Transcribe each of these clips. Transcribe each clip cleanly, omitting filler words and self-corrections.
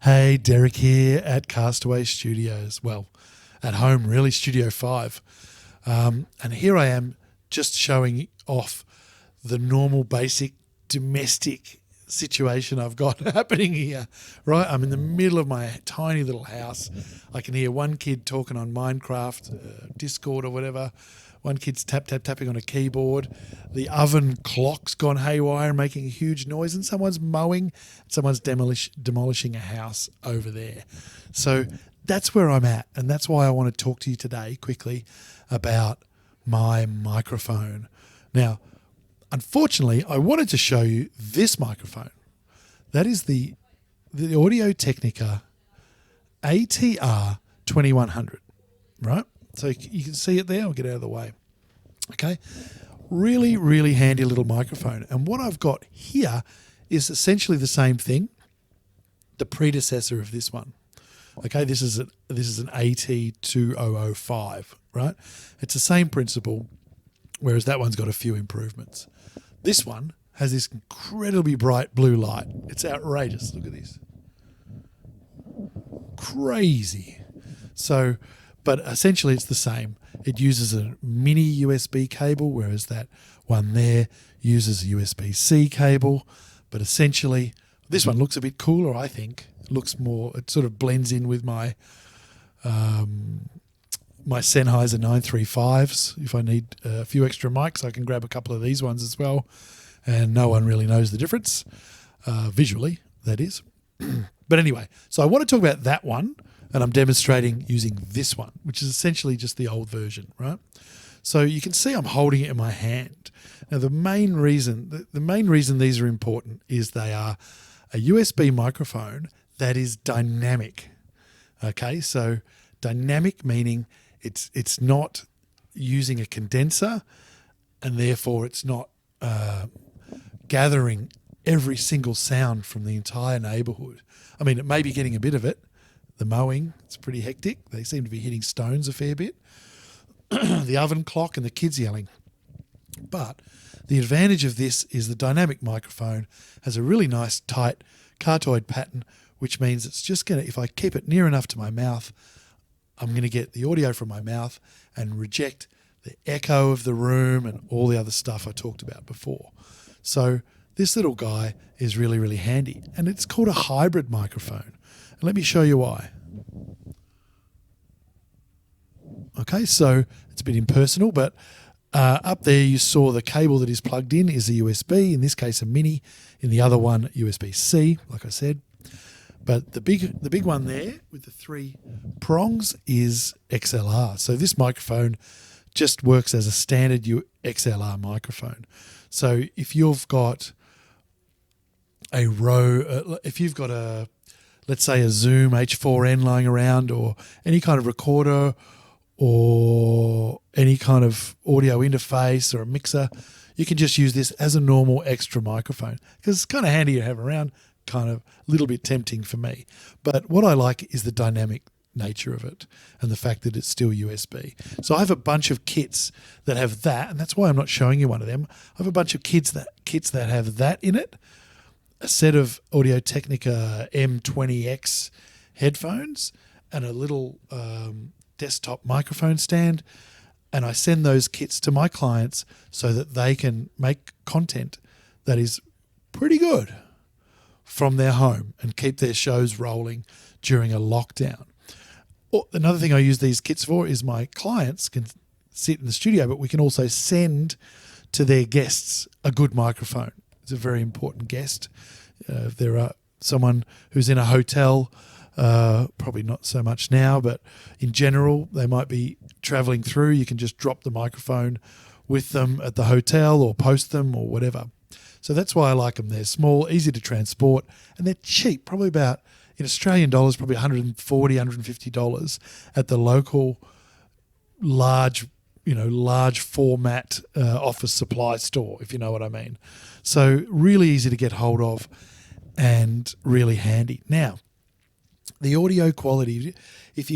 Hey, Derek here at Castaway Studios. Well, at home, really, Studio 5. And here I am just showing off the normal, basic, domestic situation I've got happening here, right? I'm in the middle of my tiny little house. I can hear one kid talking on Minecraft, Discord or whatever. One kid's tapping on a keyboard. The oven clock's gone haywire, making a huge noise, and someone's mowing. Someone's demolishing a house over there. So that's where I'm at, and that's why I want to talk to you today quickly about my microphone. Now, unfortunately, I wanted to show you this microphone. That is the Audio Technica ATR2100, right? So you can see it there. I'll get out of the way. Okay. Really, really handy little microphone. And what I've got here is essentially the same thing, the predecessor of this one. Okay. This is an AT2005, right? It's the same principle, whereas that one's got a few improvements. This one has this incredibly bright blue light. It's outrageous. Look at this. Crazy. So, but essentially it's the same. It uses a mini USB cable, whereas that one there uses a USB-C cable. But essentially, this one looks a bit cooler, I think. It sort of blends in with my my Sennheiser 935s. If I need a few extra mics, I can grab a couple of these ones as well. And no one really knows the difference, visually, that is. But anyway, so I want to talk about that one. And I'm demonstrating using this one, which is essentially just the old version, right? So you can see I'm holding it in my hand. Now, the main reason these are important is they are a USB microphone that is dynamic. Okay, so dynamic meaning it's not using a condenser, and therefore it's not gathering every single sound from the entire neighbourhood. I mean, it may be getting a bit of it. The mowing, it's pretty hectic. They seem to be hitting stones a fair bit. The oven clock and the kids yelling. But the advantage of this is the dynamic microphone has a really nice tight cardioid pattern, which means it's just going to, if I keep it near enough to my mouth, I'm going to get the audio from my mouth and reject the echo of the room and all the other stuff I talked about before. So this little guy is really, really handy. And it's called a hybrid microphone. And let me show you why. Okay, so it's a bit impersonal, but up there you saw the cable that is plugged in is a USB, in this case a mini, in the other one USB-C, like I said. But the big one there with the 3 prongs is XLR. So this microphone just works as a standard XLR microphone. So if you've got let's say a Zoom H4n lying around, or any kind of recorder or any kind of audio interface or a mixer, you can just use this as a normal extra microphone because it's kind of handy to have around, kind of a little bit tempting for me. But what I like is the dynamic nature of it and the fact that it's still USB. So I have a bunch of kits that have that, and that's why I'm not showing you one of them. I have a bunch of kits that have that in it. A set of Audio Technica M20X headphones and a little desktop microphone stand. And I send those kits to my clients so that they can make content that is pretty good from their home and keep their shows rolling during a lockdown. Another thing I use these kits for is my clients can sit in the studio, but we can also send to their guests a good microphone. It's a very important guest. If there are someone who's in a hotel, probably not so much now, but in general, they might be traveling through. You can just drop the microphone with them at the hotel or post them or whatever. So that's why I like them. They're small, easy to transport, and they're cheap, probably about, in Australian dollars, probably $140, $150 at the local large format office supply store, if you know what I mean. So really easy to get hold of and really handy. Now, the audio quality, if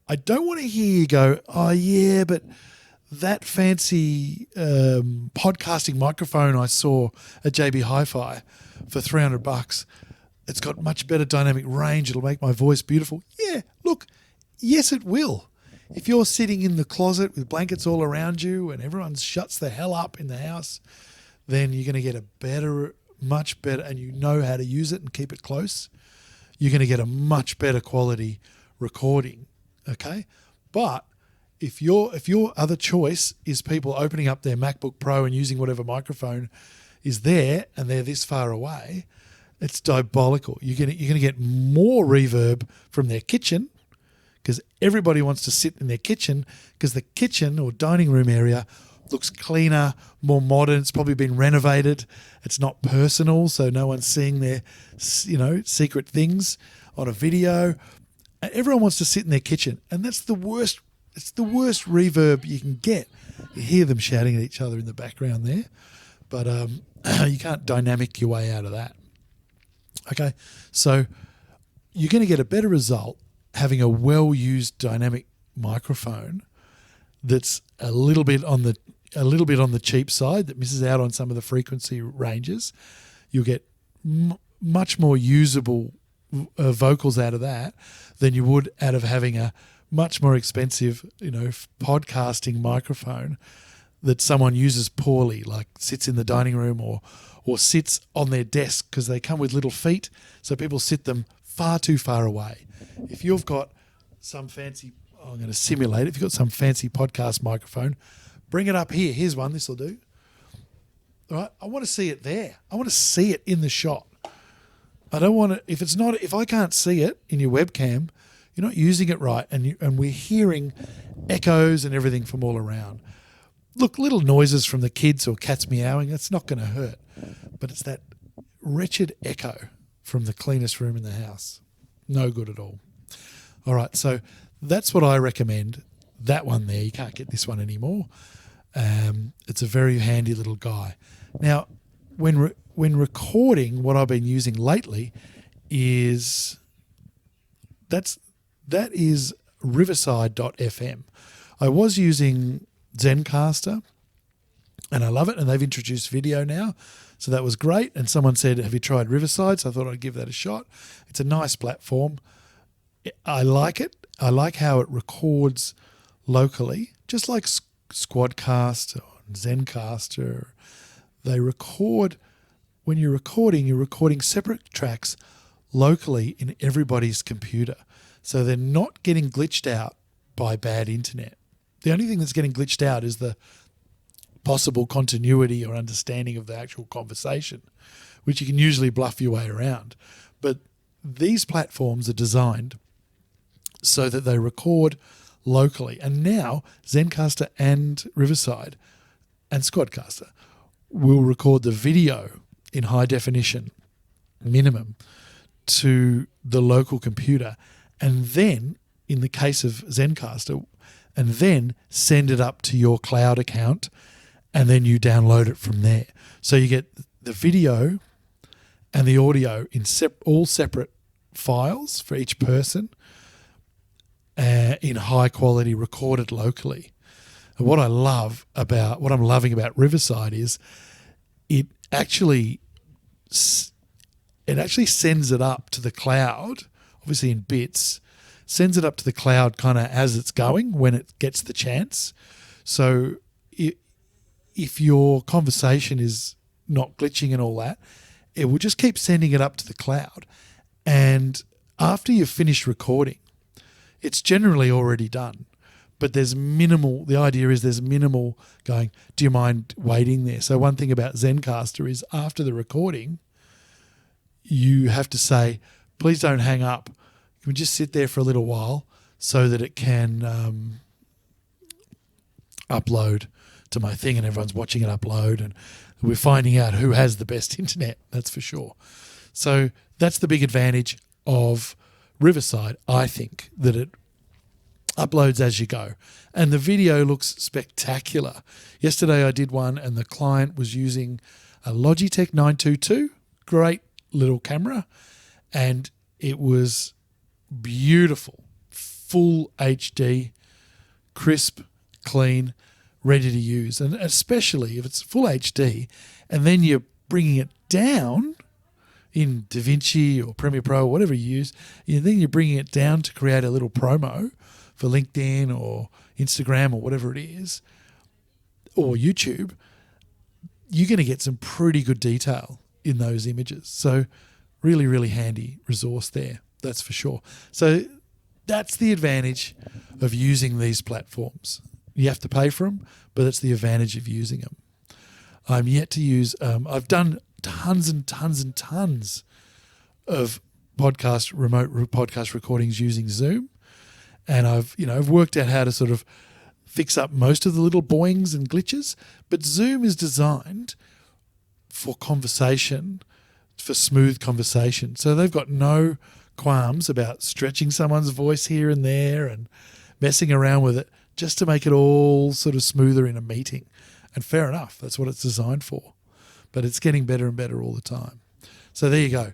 I don't want to hear you go, oh yeah, but that fancy podcasting microphone I saw at JB Hi-Fi for $300, it's got much better dynamic range. It'll make my voice beautiful. Yeah, look, yes, it will. If you're sitting in the closet with blankets all around you and everyone shuts the hell up in the house, then you're going to get a better, much better, and you know how to use it and keep it close, you're going to get a much better quality recording, okay? But if your other choice is people opening up their MacBook Pro and using whatever microphone is there and they're this far away, it's diabolical. You're going to get more reverb from their kitchen, because everybody wants to sit in their kitchen, because the kitchen or dining room area looks cleaner, more modern. It's probably been renovated. It's not personal, so no one's seeing their, secret things on a video. Everyone wants to sit in their kitchen, and that's the worst. It's the worst reverb you can get. You hear them shouting at each other in the background there, but you can't dynamic your way out of that. Okay, so you're going to get a better result having a well-used dynamic microphone that's a little bit on the cheap side, that misses out on some of the frequency ranges. You'll get much more usable vocals out of that than you would out of having a much more expensive, podcasting microphone that someone uses poorly, like sits in the dining room or sits on their desk, because they come with little feet, so people sit them far too far away. If you've got some fancy, I'm going to simulate it, if you've got some fancy podcast microphone, bring it up here. Here's one, this will do. All right, I want to see it there. I want to see it in the shot. I don't want to, if I can't see it in your webcam, you're not using it right, and we're hearing echoes and everything from all around. Look, little noises from the kids or cats meowing, that's not going to hurt. But it's that wretched echo from the cleanest room in the house. No good at all. All right, so that's what I recommend. That one there, you can't get this one anymore. It's a very handy little guy. Now, when recording, what I've been using lately is that is Riverside.fm. I was using Zencastr, and I love it, and they've introduced video now, so that was great. And someone said, have you tried Riverside? So I thought I'd give that a shot. It's a nice platform. I like it. I like how it records locally, just like Squadcast or Zencastr. They record, when you're recording separate tracks locally in everybody's computer. So they're not getting glitched out by bad internet. The only thing that's getting glitched out is the possible continuity or understanding of the actual conversation, which you can usually bluff your way around. But these platforms are designed so that they record locally. And now Zencastr and Riverside and Squadcaster will record the video in high definition minimum to the local computer, and then, in the case of Zencastr, and then send it up to your cloud account, and then you download it from there. So you get the video and the audio in all separate files for each person, in high quality, recorded locally. And what I'm loving about Riverside is it actually sends it up to the cloud, obviously in bits, sends it up to the cloud kind of as it's going when it gets the chance. So if your conversation is not glitching and all that, it will just keep sending it up to the cloud. And after you've finished recording, it's generally already done. But there's minimal, the idea is there's minimal going, do you mind waiting there? So one thing about Zencastr is after the recording, you have to say, please don't hang up. Can we just sit there for a little while so that it can upload to my thing, and everyone's watching it upload, and we're finding out who has the best internet, that's for sure. So that's the big advantage of Riverside, I think, that it uploads as you go. And the video looks spectacular. Yesterday I did one, and the client was using a Logitech 922, great little camera, and it was beautiful, full HD, crisp, clean, ready to use. And especially if it's full HD and then you're bringing it down in DaVinci or Premiere Pro or whatever you use, then you're bringing it down to create a little promo for LinkedIn or Instagram or whatever it is, or YouTube, you're going to get some pretty good detail in those images. So really, really handy resource there, that's for sure. So that's the advantage of using these platforms. You have to pay for them, but that's the advantage of using them. I'm yet to use, I've done tons and tons and tons of remote podcast recordings using Zoom. And I've worked out how to sort of fix up most of the little boings and glitches. But Zoom is designed for conversation, for smooth conversation. So they've got no qualms about stretching someone's voice here and there and messing around with it just to make it all sort of smoother in a meeting. And fair enough, that's what it's designed for. But it's getting better and better all the time. So there you go.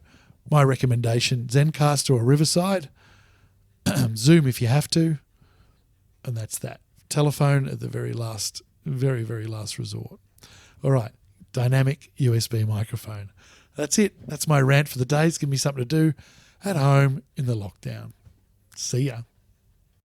My recommendation, Zencastr or Riverside. Zoom if you have to. And that's that. Telephone at the very last, very, very last resort. All right. Dynamic USB microphone. That's it. That's my rant for the day. It's giving me something to do at home in the lockdown. See ya.